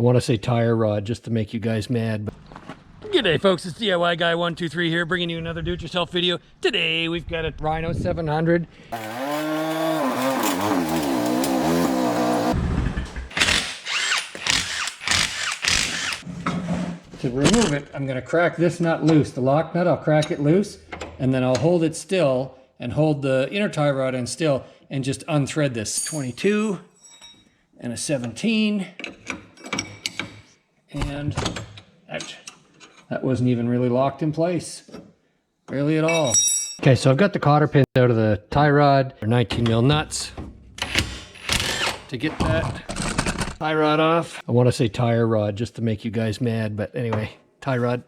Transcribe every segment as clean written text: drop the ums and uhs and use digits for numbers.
I want to say tire rod just to make you guys mad. But g'day folks, it's DIY Guy 123 here, bringing you another do-it-yourself video. Today we've got a RHINO 700. To remove it, I'm going to crack this nut loose. The lock nut, I'll crack it loose, and then I'll hold it still and hold the inner tie rod in still and just unthread this. 22 and a 17. And ouch, that wasn't even really locked in place, really at all. Okay, so I've got the cotter pins out of the tie rod. They're 19 mil nuts. To get that tie rod off, I want to say tire rod just to make you guys mad, but anyway, tie rod.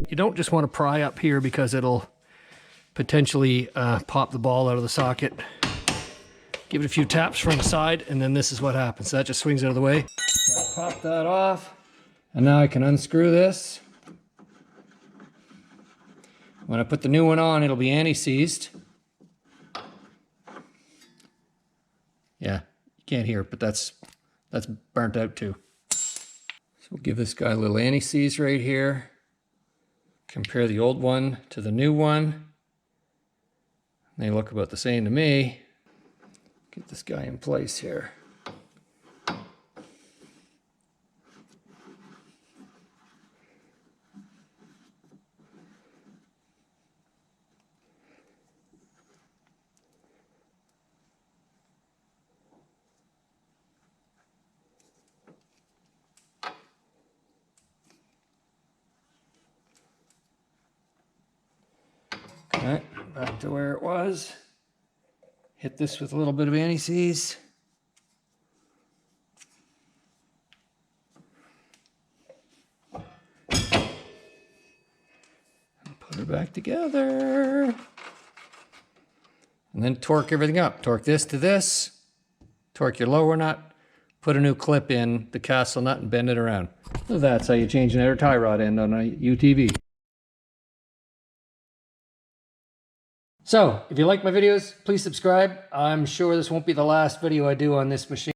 You don't just want to pry up here because it'll potentially pop the ball out of the socket. Give it a few taps from the side, and then this is what happens. So that just swings out of the way. So I pop that off, and now I can unscrew this. When I put the new one on, it'll be anti-seized. Yeah, you can't hear it, but that's burnt out too. So we'll give this guy a little anti-seize right here. Compare the old one to the new one. They look about the same to me. Get this guy in place here. Okay, back to where it was. Hit this with a little bit of anti-seize. And put it back together. And then torque everything up. Torque this to this. Torque your lower nut. Put a new clip in the castle nut and bend it around. So that's how you change an outer tie rod end on a UTV. So, if you like my videos, please subscribe. I'm sure this won't be the last video I do on this machine.